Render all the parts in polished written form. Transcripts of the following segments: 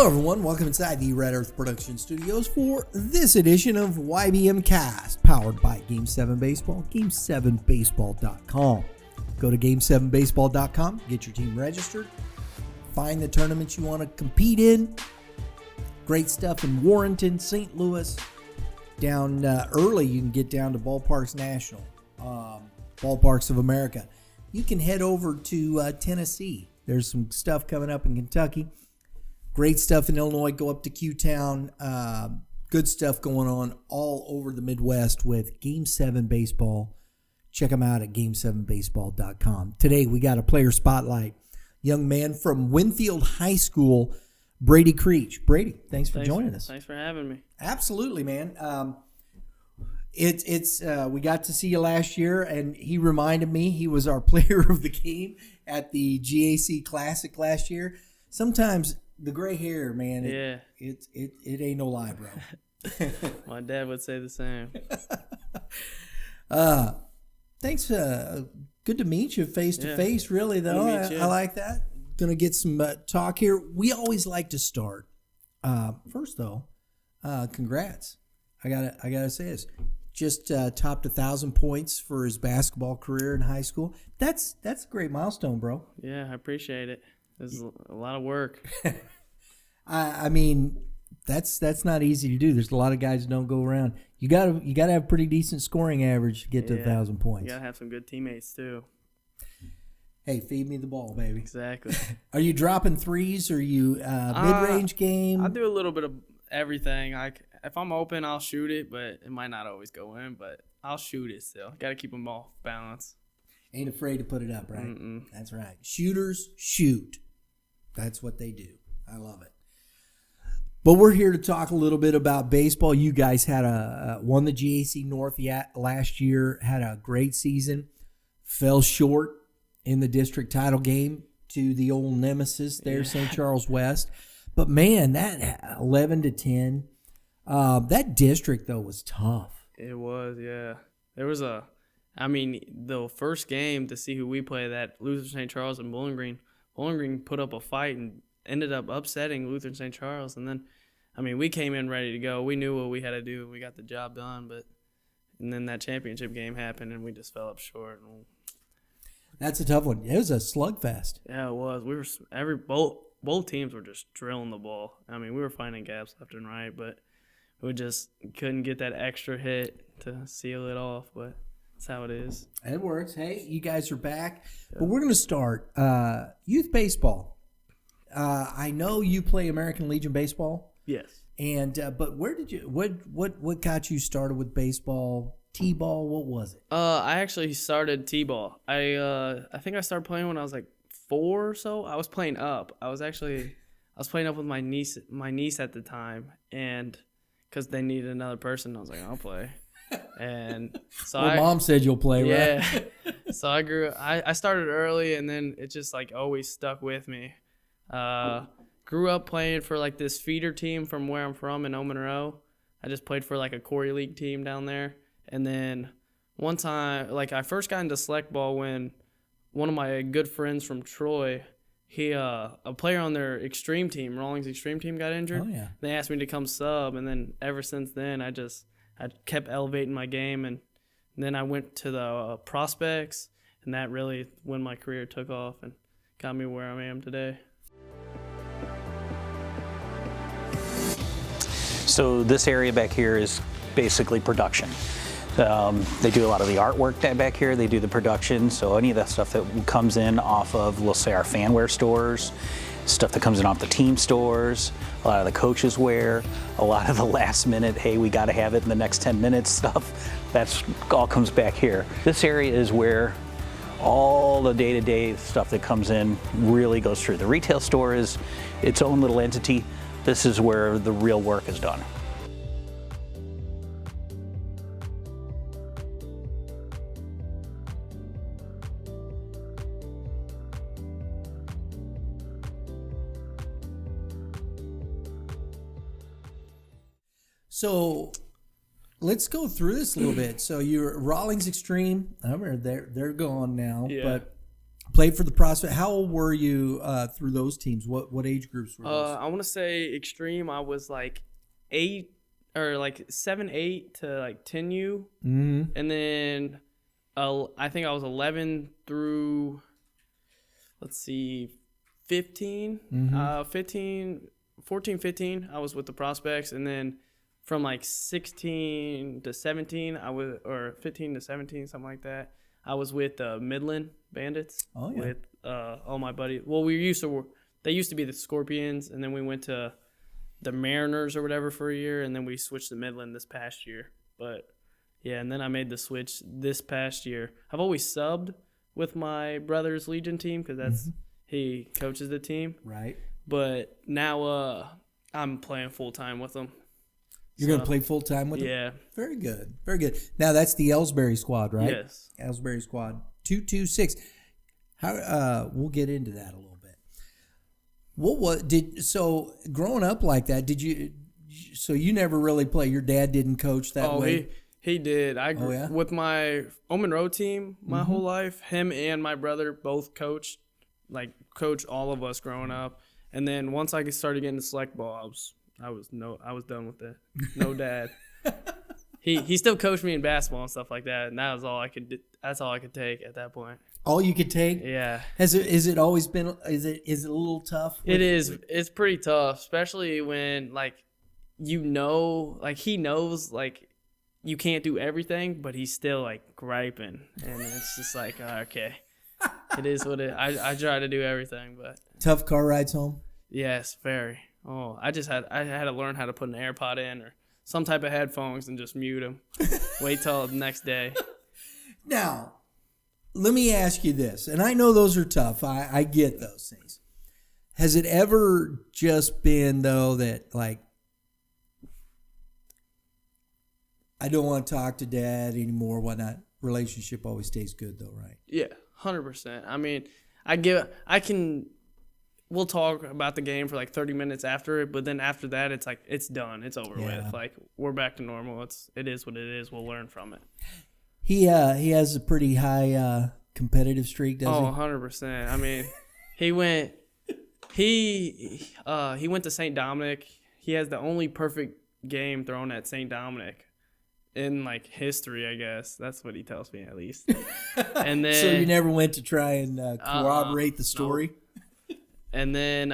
everyone, welcome inside the Red Earth Production Studios for this edition of YBMcast, powered by Game 7 Baseball, game7baseball.com. Go to game7baseball.com, get your team registered, find the tournaments you want to compete in. Great stuff in Warrenton, St. Louis. Down early, you can get down to Ballparks National, Ballparks of America. You can head over to Tennessee. There's some stuff coming up in Kentucky. Great stuff in Illinois. Go up to Q-Town. Good stuff going on all over the Midwest with Game 7 Baseball. Check them out at game7baseball.com. Today, we got a player spotlight. Young man from Winfield High School, Brady Creech. Brady, thanks for joining us. Thanks for having me. Absolutely, man. We got to see you last year, and he reminded me he was our player of the game at the GAC Classic last year. Sometimes the gray hair, man, it ain't no lie, bro. My dad would say the same. Thanks. Good to meet you face to face, really, though. I like that. Going to get some talk here. We always like to start. First, though, congrats. I gotta say this. Just topped 1,000 points for his basketball career in high school. That's a great milestone, bro. Yeah, I appreciate it. There's a lot of work. I mean, that's not easy to do. There's a lot of guys that don't go around. You gotta have pretty decent scoring average to get to 1,000 points. You gotta have some good teammates too. Hey, feed me the ball, baby. Exactly. Are you dropping threes? Are you mid-range game? I do a little bit of everything. If I'm open, I'll shoot it, but it might not always go in. But I'll shoot it still. Got to keep them all balanced. Ain't afraid to put it up, right? Mm-mm. That's right. Shooters shoot. That's what they do. I love it. But we're here to talk a little bit about baseball. You guys had won the GAC North last year, had a great season, fell short in the district title game to the old nemesis there, St. Charles West. But, man, that 11-10, that district, though, was tough. It was, yeah. There was the first game to see who we play, that Luther St. Charles and Bowling Green. Bowling Green put up a fight and ended up upsetting Luther St. Charles. And then, we came in ready to go. We knew what we had to do. We got the job done. And then that championship game happened, and we just fell up short. That's a tough one. It was a slugfest. Yeah, it was. Both teams were just drilling the ball. We were finding gaps left and right, but we just couldn't get that extra hit to seal it off. But that's how it is. It works. Hey, you guys are back. Yeah. But we're going to start youth baseball. I know you play American Legion baseball. Yes. And but where did you? What got you started with baseball? T-ball? What was it? I actually started T-ball. I think I started playing when I was like 4 or so. I was playing up. I was playing up with my niece at the time, and because they needed another person, I was like, I'll play. And so Mom said you'll play, right? Yeah. So I started early, and then it just like always stuck with me. Grew up playing for like this feeder team from where I'm from in Monroe. I just played for like a Corey League team down there. And then one time, like I first got into select ball when one of my good friends from Troy, a player on their extreme team, Rawlings extreme team, got injured. Oh, yeah. They asked me to come sub, and then ever since then, I kept elevating my game, and then I went to the prospects, and that really when my career took off and got me where I am today. So this area back here is basically production. They do a lot of the artwork back here. They do the production. So any of that stuff that comes in off of, we'll say, our fanware stores, stuff that comes in off the team stores, a lot of the coaches wear, a lot of the last minute, hey, we got to have it in the next 10 minutes stuff. That's all comes back here. This area is where all the day-to-day stuff that comes in really goes through. The retail store is its own little entity. This is where the real work is done. So let's go through this a little bit. So you're Rawlings Extreme. I remember they're gone now. Yeah. But Played for the prospect. How old were you through those teams? What age groups were those? I want to say extreme. I was like 8 or like 7, 8 to like 10U, and then I think I was 11 through, let's see, 15, 14, 15. I was with the prospects, and then from like 16 to 17, or 15 to 17, something like that. I was with the Midland Bandits. Oh, yeah. With all my buddies. Well, they used to be the Scorpions, and then we went to the Mariners or whatever for a year, and then we switched to Midland this past year. But yeah, and then I made the switch this past year. I've always subbed with my brother's Legion team because he coaches the team. Right. But now I'm playing full time with them. You're going to play full time with them? Yeah. Very good. Very good. Now, that's the Ellsbury squad, right? Yes. Ellsbury squad. 226. We'll get into that a little bit. So growing up like that, you never really play? Your dad didn't coach that way? He did. I grew yeah? with my Monroe team my whole life. Him and my brother both coached all of us growing up. And then once I started getting to select ball, I was done with that. No dad. He still coached me in basketball and stuff like that, and that was all I could do. That's all I could take at that point. All you could take? Yeah. Is it always been? Is it a little tough? It is. It's pretty tough, especially when he knows you can't do everything, but he's still griping, and it's just okay. It is what it. I try to do everything, but tough car rides home. Yes, very. Oh, I had to learn how to put an AirPod in or some type of headphones and just mute them. Wait till the next day. Now, let me ask you this, and I know those are tough. I get those things. Has it ever just been, though, that, I don't want to talk to Dad anymore, whatnot? Relationship always stays good, though, right? Yeah, 100%. I mean, we'll talk about the game for 30 minutes after it, but then after that, it's done. It's over with. We're back to normal. It is what it is. We'll learn from it. He has a pretty high competitive streak, doesn't he? 100%. I mean, he went to St. Dominic. He has the only perfect game thrown at St. Dominic in history, I guess. That's what he tells me, at least. And then, so you never went to try and corroborate the story? No. And then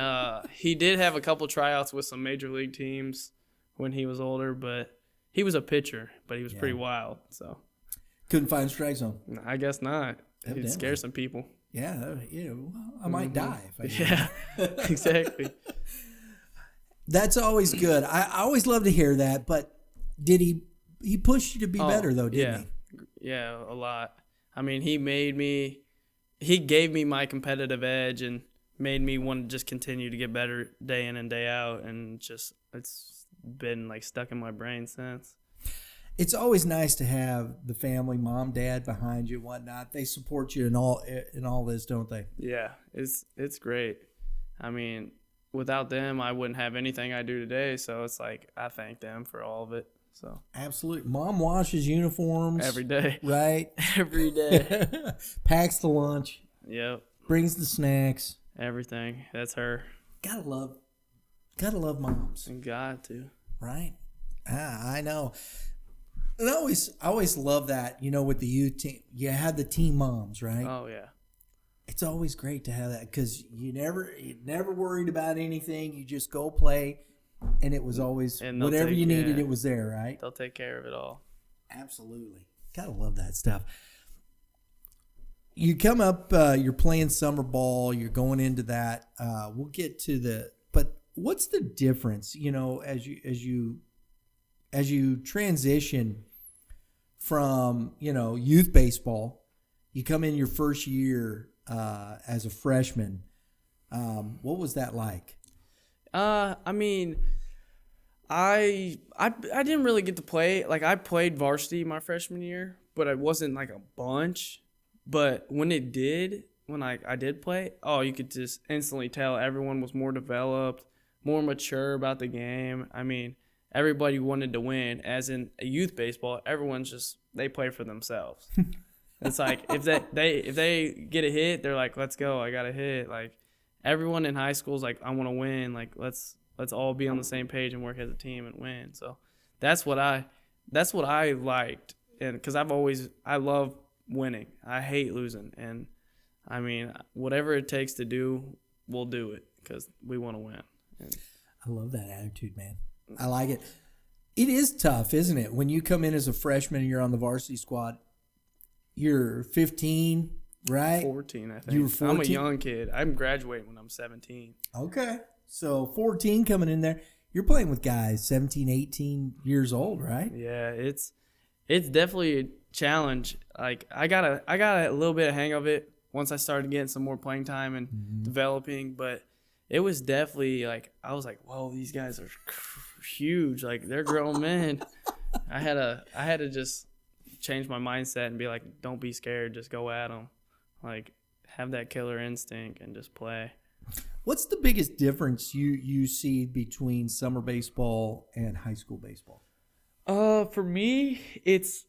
he did have a couple tryouts with some major league teams when he was older, but he was a pitcher, but he was pretty wild. So couldn't find strike zone. I guess not. Evidently. He'd scare some people. Yeah, I might die if I did. Yeah, exactly. That's always good. I always love to hear that. But did he pushed you to be better though? Didn't he? Yeah, a lot. I mean, he gave me my competitive edge and made me want to just continue to get better day in and day out, and it's been stuck in my brain since. It's always nice to have the family, mom, dad behind you, whatnot. They support you in all this, don't they? Yeah, it's great. I mean, without them, I wouldn't have anything I do today. So it's I thank them for all of it. So absolutely, mom washes uniforms every day, right? Every day, packs the lunch. Yep, brings the snacks. Everything. That's her. Gotta love moms. And got to. Right? I know. And I always love that, with the youth team. You had the team moms, right? Oh, yeah. It's always great to have that because you never worried about anything. You just go play, and it was always whatever you needed, it was there, right? They'll take care of it all. Absolutely. Gotta love that stuff. You come up, you're playing summer ball, you're going into that. We'll get to but what's the difference, as you transition from, youth baseball, you come in your first year as a freshman. What was that like? I mean, I didn't really get to play. I played varsity my freshman year, but it wasn't a bunch. But when I did play, you could just instantly tell everyone was more developed, more mature about the game. I mean, everybody wanted to win. As in a youth baseball, everyone's they play for themselves. It's like if they get a hit, they're like, let's go, I got a hit. Like everyone in high school is like, I want to win. Like let's all be on the same page and work as a team and win. So that's what I liked, and because I love winning. I hate losing, and I mean whatever it takes to do, we'll do it because we want to win. And I love that attitude, man. I like it. It is tough, isn't it? When you come in as a freshman and you're on the varsity squad, you're 15, right? 14, I think. You were 14? I'm a young kid. I'm graduating when I'm 17. Okay. So 14 coming in there. You're playing with guys 17, 18 years old, right? Yeah, it's definitely a challenge. Like I got a little bit of hang of it once I started getting some more playing time and developing, but it was definitely like I was like, whoa, these guys are huge. Like they're grown men. I had to just change my mindset and be like, don't be scared, just go at them. Like have that killer instinct and just play. What's the biggest difference you see between summer baseball and high school baseball? For me, it's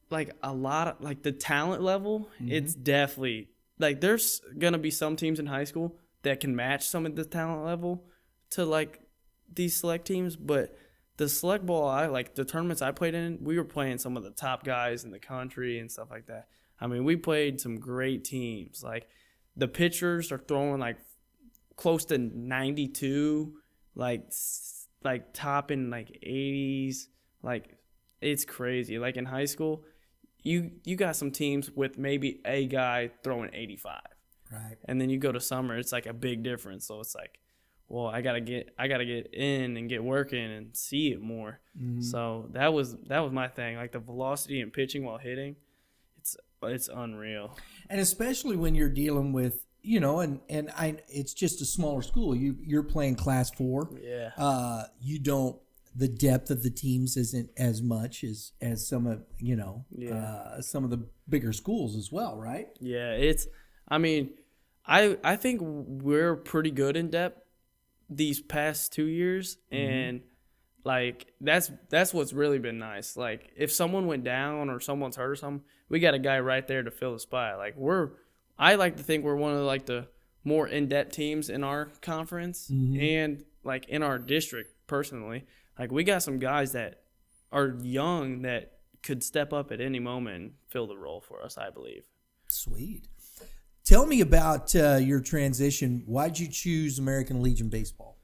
like a lot of like the talent level. It's definitely like there's gonna be some teams in high school that can match some of the talent level to like these select teams, but the select ball the tournaments I played in, we were playing some of the top guys in the country and stuff like that. I mean, we played some great teams. Like the pitchers are throwing like close to 92, like topping like 80s. Like it's crazy. Like in high school, you got some teams with maybe a guy throwing 85. Right. And then you go to summer, it's like a big difference. So it's like, well, I gotta get in and get working and see it more. So that was my thing. Like the velocity and pitching while hitting, it's unreal. And especially when you're dealing with, it's just a smaller school. You're playing Class 4. Yeah. The depth of the teams isn't as much as some of some of the bigger schools as well, right? Yeah, I think we're pretty good in depth these past 2 years, and like that's what's really been nice. Like if someone went down or someone's hurt or something, we got a guy right there to fill the spot. Like I like to think we're one of like the more in-depth teams in our conference and like in our district personally. Like we got some guys that are young that could step up at any moment and fill the role for us, I believe. Sweet. Tell me about your transition. Why'd you choose American Legion Baseball?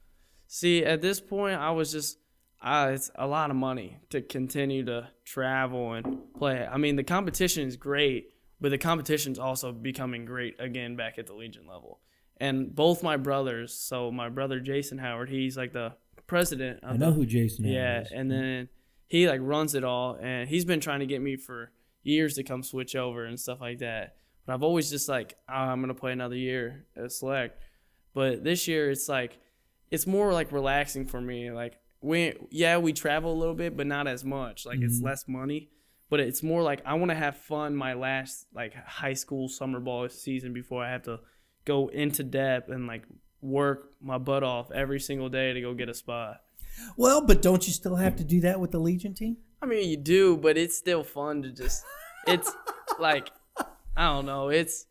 See, at this point, I was just it's a lot of money to continue to travel and play. I mean, the competition is great, but the competition's also becoming great again back at the Legion level. And both my brothers, so my brother Jason Howard, he's like the president. I know who Jason Howard is. Yeah, and then he like runs it all, and he's been trying to get me for years to come switch over and stuff like that. But I've always just like, I'm going to play another year at select. But this year it's like, it's more like relaxing for me. Like we travel a little bit, but not as much. Like it's less money, but it's more like I want to have fun my last like high school summer ball season before I have to go into depth and like work my butt off every single day to go get a spot. Well, but don't you still have to do that with the Legion team? I mean, you do, but it's still fun to just, it's like, I don't know. It's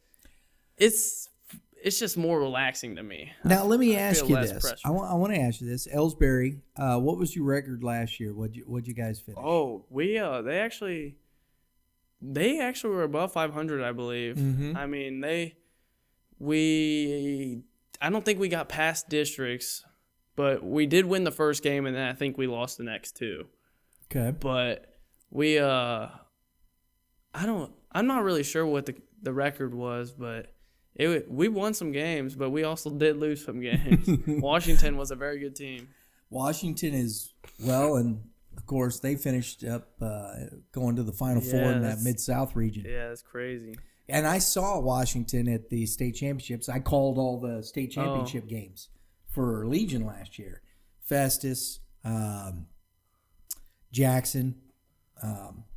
just more relaxing to me. Now, let me ask you this. I want to ask you this. Ellsbury, what was your record last year? What'd you guys finish? Oh, they actually were above 500, I believe. I mean, I don't think we got past districts, but we did win the first game, and then I think we lost the next two. Okay. But I'm not really sure what the record was, but we won some games, but we also did lose some games. Washington was a very good team. Washington is, well, and of course they finished up going to the Final Four in that Mid-South region. Yeah, that's crazy. And I saw Washington at the state championships. I called all the state championship games for Legion last year. Festus, Jackson,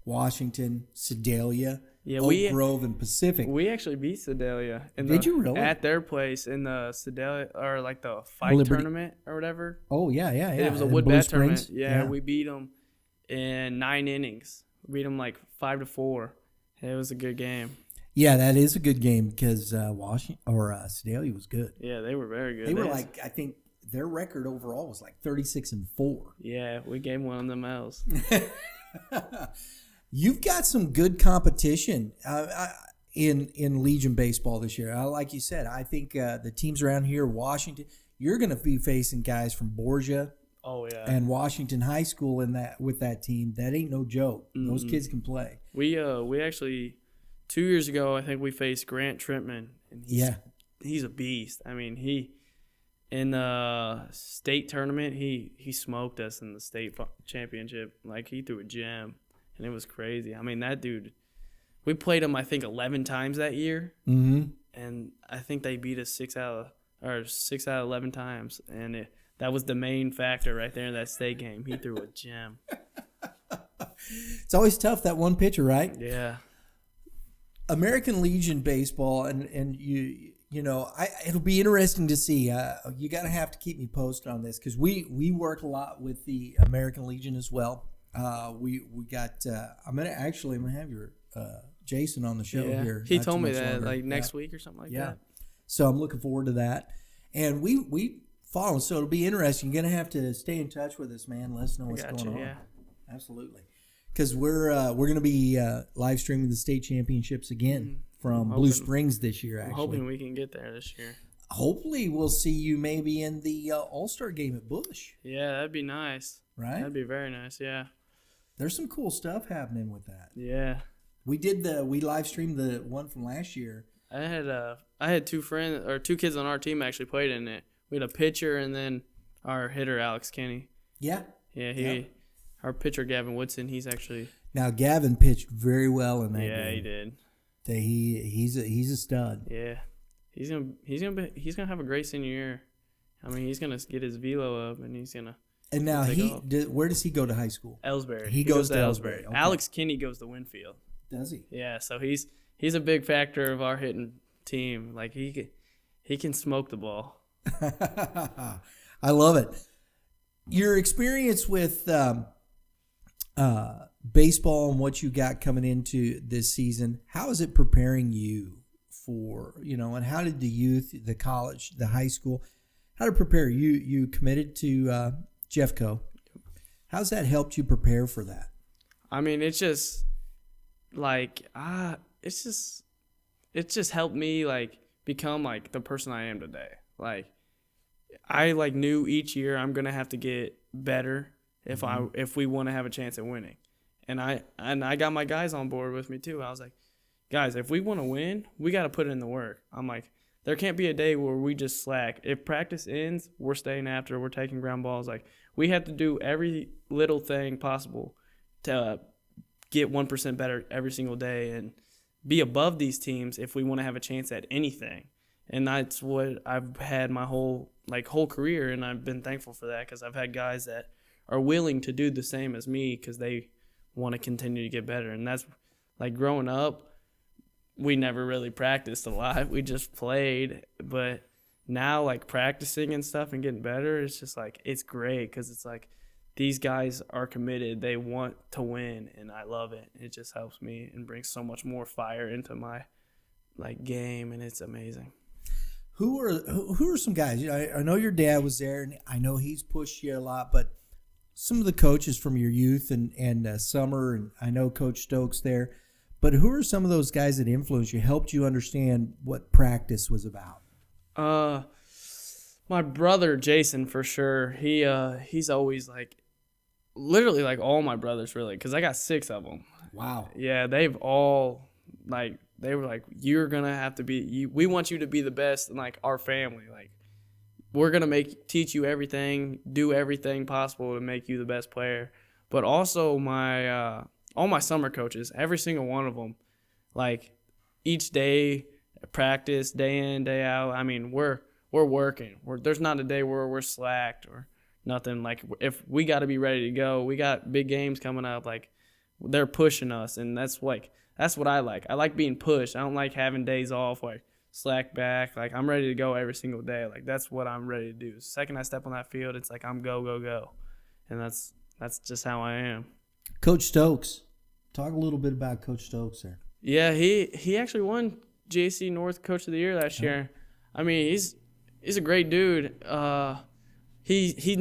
Washington, Sedalia, Oak Grove, and Pacific. We actually beat Sedalia. Did you really? At their place in the Sedalia, or like the fight tournament or whatever. Oh, yeah. It was a wood bat tournament. Yeah, we beat them in 9 innings. We beat them like 5-4. It was a good game. Yeah, that is a good game because Washington or Sedalia was good. Yeah, they were very good. They were like, I think their record overall was like 36-4. Yeah, we gave one of them L's. You've got some good competition in Legion baseball this year. Like you said, I think the teams around here, Washington, you're going to be facing guys from Borgia. Oh yeah. And Washington High School with that team. That ain't no joke. Mm-hmm. Those kids can play. We actually 2 years ago, I think we faced Grant Trentman, and he's a beast. I mean, he in the state tournament, he smoked us in the state championship. Like, he threw a gem, and it was crazy. I mean, that dude, we played him I think 11 times that year, and I think they beat us 6 out of 11 times, and that was the main factor right there in that state game. He threw a gem. It's always tough, that one pitcher, right? Yeah. American Legion baseball, and you know, it'll be interesting to see. You got to have to keep me posted on this because we work a lot with the American Legion as well. We got. I'm gonna have your Jason on the show here. He told me that like next week or something like that. So I'm looking forward to that, and we follow. So it'll be interesting. You're gonna have to stay in touch with us, man. Let us know what's going on. Yeah. Absolutely. Because we're going to be live streaming the state championships again from Blue Springs this year. Actually, I'm hoping we can get there this year. Hopefully, we'll see you maybe in the All-Star game at Bush. Yeah, that'd be nice. Right? That'd be very nice. Yeah. There's some cool stuff happening with that. Yeah. We live streamed the one from last year. I had two kids on our team actually played in it. We had a pitcher and then our hitter Alex Kenny. Yeah. Yeah. Our pitcher Gavin Woodson, he's actually. Now Gavin pitched very well in that game. Yeah, he did. He's a stud. Yeah, he's gonna have a great senior year. I mean, he's gonna get his velo up, and he's gonna. And now where does he go to high school? Ellsbury. He goes to Ellsbury. Okay. Alex Kinney goes to Winfield. Does he? Yeah, so he's a big factor of our hitting team. Like he can smoke the ball. I love it. Your experience with baseball and what you got coming into this season, how is it preparing you for, and how did the youth, the college, the high school, how did it prepare you? You committed to Jeffco. How's that helped you prepare for that? I mean, it's just like, it just helped me like become like the person I am today. Like, I like knew each year I'm going to have to get better if we want to have a chance at winning. And I got my guys on board with me too. I was like, guys, if we want to win, we got to put in the work. I'm like, there can't be a day where we just slack. If practice ends, we're staying after, we're taking ground balls. Like, we have to do every little thing possible to get 1% better every single day and be above these teams if we want to have a chance at anything. And that's what I've had my whole career, and I've been thankful for that because I've had guys that are willing to do the same as me because they want to continue to get better. And that's like growing up, we never really practiced a lot. We just played. But now, like, practicing and stuff and getting better, it's just like, it's great because it's like these guys are committed. They want to win, and I love it. It just helps me and brings so much more fire into my like game, and it's amazing. Who are some guys? I know your dad was there, and I know he's pushed you a lot, but some of the coaches from your youth and summer, and I know Coach Stokes there, but who are some of those guys that influenced you, helped you understand what practice was about? My brother Jason, for sure. He's always like, literally like all my brothers really, because I got 6 of them. Wow. Yeah, they've all like. They were like, you're going to have to be – we want you to be the best in, like, our family. Like, we're going to teach you everything, do everything possible to make you the best player. But also all my summer coaches, every single one of them, like, each day, practice, day in, day out. I mean, we're working. There's not a day where we're slacked or nothing. Like, if we got to be ready to go, we got big games coming up. Like, they're pushing us, and that's like – that's what I like. I like being pushed. I don't like having days off, like slack back. Like, I'm ready to go every single day. Like, that's what I'm ready to do. The second I step on that field, it's like I'm go, go, go. And that's just how I am. Coach Stokes. Talk a little bit about Coach Stokes there. Yeah, he actually won JC North Coach of the Year last year. I mean, he's a great dude. He's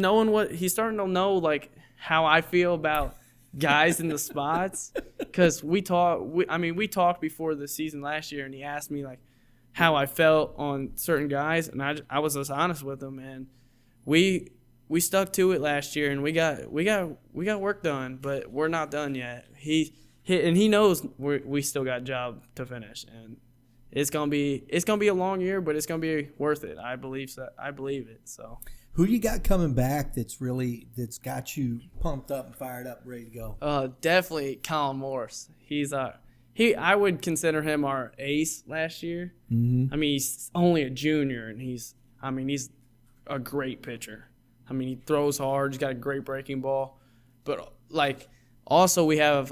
starting to know like how I feel about guys in the spots, because we talked before the season last year, and he asked me like how I felt on certain guys, and I was just honest with him, and we stuck to it last year, and we got work done, but we're not done yet. He knows we still got a job to finish, and it's gonna be a long year, but it's gonna be worth it. I believe so. I believe it. So. Who do you got coming back that's got you pumped up and fired up, ready to go? Definitely Colin Morris. I would consider him our ace last year. Mm-hmm. I mean, he's only a junior, and he's a great pitcher. I mean, he throws hard. He's got a great breaking ball. But like, also we have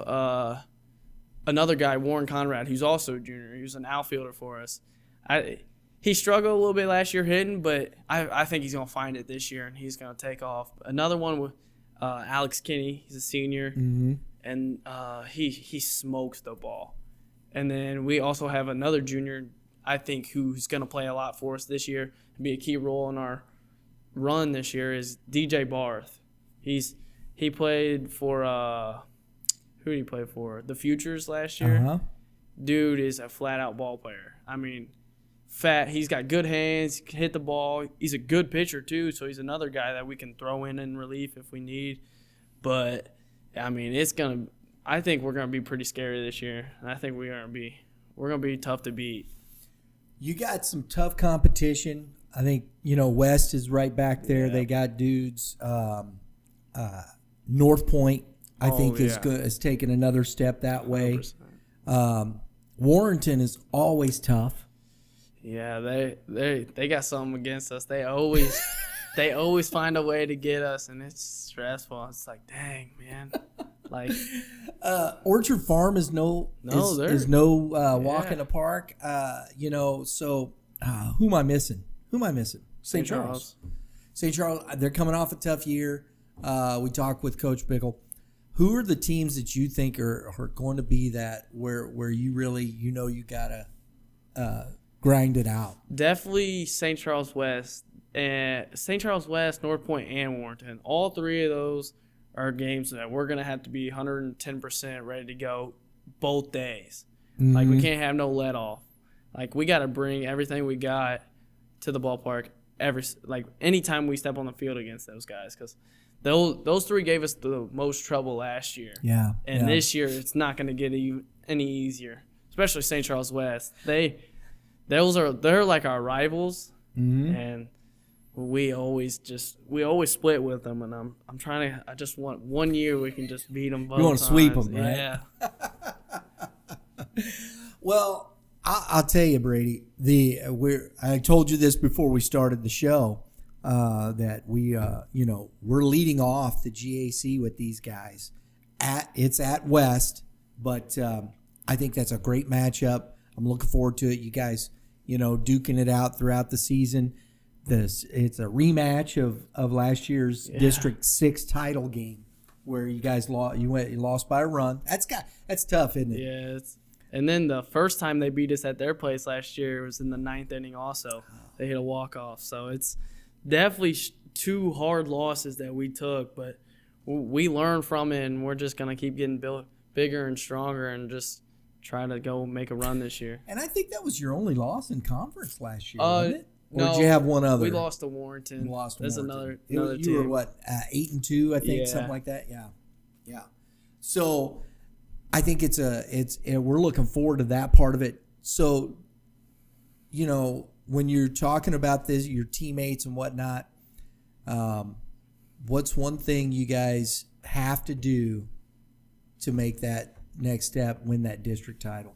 another guy, Warren Conrad, who's also a junior. He was an outfielder for us. He struggled a little bit last year hitting, but I think he's going to find it this year, and he's going to take off. Another one with Alex Kinney. He's a senior, and he smokes the ball. And then we also have another junior, I think, who's going to play a lot for us this year and be a key role in our run this year is DJ Barth. He played for who did he play for? The Futures last year. Uh-huh. Dude is a flat-out ball player. I mean, he's got good hands, he can hit the ball. He's a good pitcher too, so he's another guy that we can throw in relief if we need. But I mean, I think we're gonna be pretty scary this year, and I think we're gonna be tough to beat. You got some tough competition. I think West is right back there. Yeah. They got dudes. North Point, I think, is taking another step that way. 100%. Warrenton is always tough. Yeah, they got something against us. They always find a way to get us, and it's stressful. It's like, dang, man. Like Orchard Farm is no walk in the park. So who am I missing? St. Charles. St. Charles, they're coming off a tough year. We talked with Coach Bickle. Who are the teams that you think are going to be that where you really you gotta grind it out? Definitely St. Charles West, North Point, and Warrenton. All three of those are games that we're gonna have to be 110% ready to go both days. Mm-hmm. Like, we can't have no let off. Like, we got to bring everything we got to the ballpark anytime we step on the field against those guys, because those three gave us the most trouble last year. Yeah. And this year it's not going to get any easier, especially St. Charles West. They're like our rivals, and we always split with them. And I just want 1 year we can just beat them both. You want to sweep them, right? Yeah. Well, I'll tell you, Brady. I told you this before we started the show, that we're leading off the GAC with these guys. It's at West, but I think that's a great matchup. I'm looking forward to it. You guys, duking it out throughout the season. It's a rematch of last year's District 6 title game where you guys lost by a run. That's tough, isn't it? Yeah. And then the first time they beat us at their place last year was in the 9th inning also. They hit a walk-off. So it's definitely two hard losses that we took, but we learned from it, and we're just going to keep getting bigger and stronger and just try to go make a run this year. And I think that was your only loss in conference last year, wasn't it? Or no, did you have one other? We lost to Warrenton. That's another you team. were what, 8-2, I think, Yeah. something like that. Yeah. So I think we're looking forward to that part of it. So, when you're talking about this, your teammates and whatnot, what's one thing you guys have to do to make that next step, win that district title?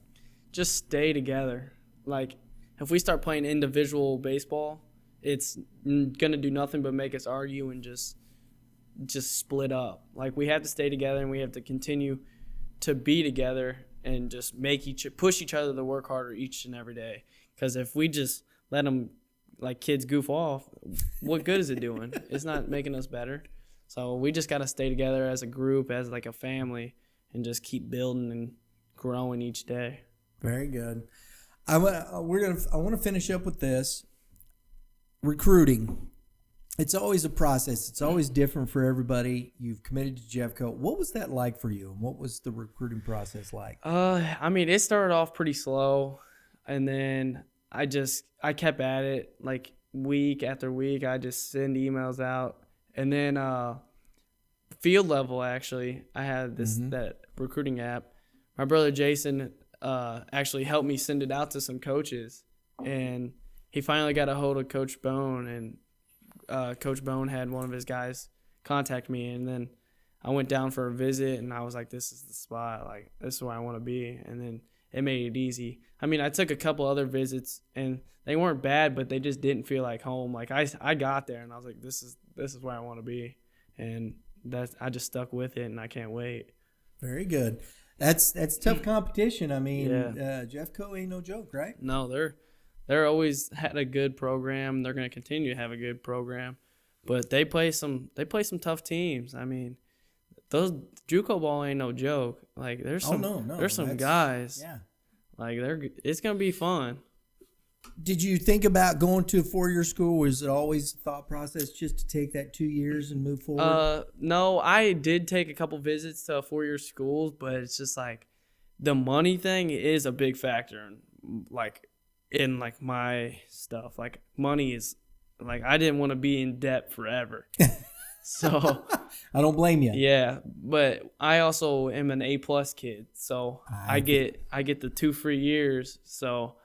Just stay together. Like, if we start playing individual baseball, it's gonna do nothing but make us argue and just split up. Like, we have to stay together, and we have to continue to be together and just push each other to work harder each and every day. Because if we just let them, like kids, goof off, what good is it doing? It's not making us better. So we just got to stay together as a group, as like a family, and just keep building and growing each day. Very good. I want to finish up with this. Recruiting. It's always a process. It's always different for everybody. You've committed to Jeffco. What was that like for you? And what was the recruiting process like? I mean, it started off pretty slow, and then I kept at it like week after week. I just send emails out, and then field level actually, I had that recruiting app. My brother Jason actually helped me send it out to some coaches, and he finally got a hold of Coach Bone, and Coach Bone had one of his guys contact me, and then I went down for a visit, and I was like, this is the spot. Like, this is where I want to be. And then it made it easy. I mean, I took a couple other visits, and they weren't bad, but they just didn't feel like home. Like, I got there, and I was like, this is where I want to be. And I just stuck with it, and I can't wait. Very good. That's tough competition. I mean, Jeffco ain't no joke, right? No, they're always had a good program. They're going to continue to have a good program, but they play some tough teams. I mean, those JUCO ball ain't no joke. Like there's some guys. Yeah. Like it's going to be fun. Did you think about going to a 4-year school? Was it always a thought process just to take that 2 years and move forward? No, I did take a couple visits to 4-year schools, but it's just like the money thing is a big factor in my stuff. Like money is like I didn't want to be in debt forever. So I don't blame you. Yeah, but I also am an A+ kid, so I get the 2 free years. So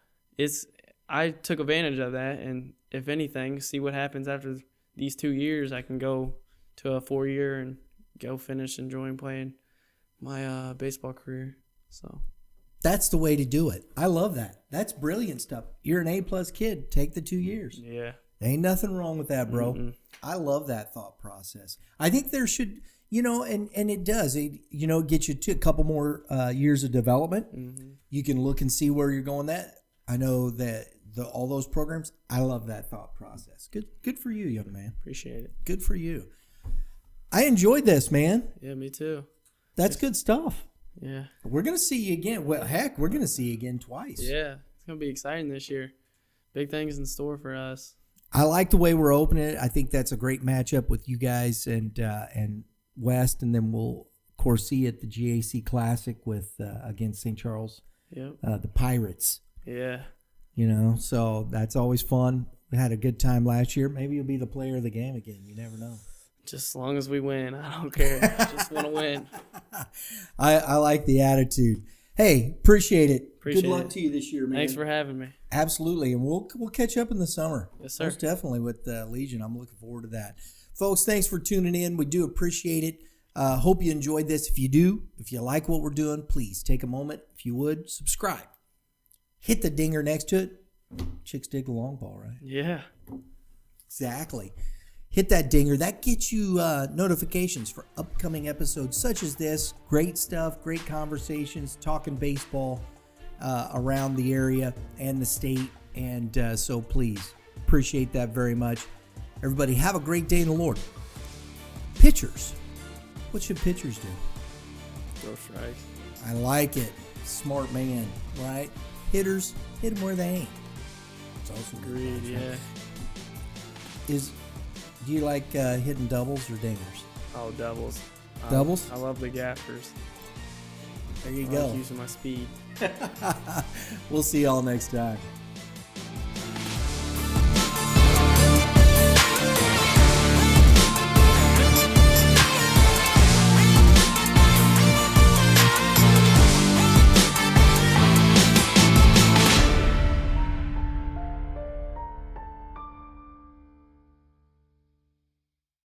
I took advantage of that, and if anything, see what happens after these 2 years. I can go to a 4-year and go finish enjoying playing my baseball career. So that's the way to do it. I love that. That's brilliant stuff. You're an A+ kid. Take the 2 years. Yeah. Ain't nothing wrong with that, bro. Mm-mm. I love that thought process. I think there should, and it does. It get you to a couple more years of development. Mm-hmm. You can look and see where you're going. I know that all those programs. I love that thought process. Good for you, young man. Appreciate it. Good for you. I enjoyed this, man. Yeah, me too. That's good stuff. Yeah. We're gonna see you again. Well, heck, we're gonna see you again twice. Yeah, it's gonna be exciting this year. Big things in store for us. I like the way we're opening it. I think that's a great matchup with you guys and West, and then we'll of course see you at the GAC Classic with against St. Charles. Yep. The Pirates. Yeah. So that's always fun. We had a good time last year. Maybe you'll be the player of the game again. You never know. Just as long as we win, I don't care. Just want to win. I like the attitude. Hey, appreciate it. Good luck it. to you this year, man. Thanks for having me. Absolutely, and we'll catch up in the summer. Yes, sir. Most definitely with Legion. I'm looking forward to that. Folks, thanks for tuning in. We do appreciate it. Hope you enjoyed this. If you do, if you like what we're doing, please take a moment. If you would, subscribe. Hit the dinger next to it. Chicks dig the long ball, right? Yeah. Exactly. Hit that dinger. That gets you notifications for upcoming episodes such as this. Great stuff, great conversations, talking baseball around the area and the state. And so please, appreciate that very much. Everybody have a great day in the Lord. Pitchers. What should pitchers do? Throw strikes. I like it. Smart man, right? Hitters, hit them where they ain't. It's also Agreed, yeah. Do you like hitting doubles or dingers? Oh, doubles. Doubles? I love the gappers. There you I go. like using my speed. We'll see y'all next time.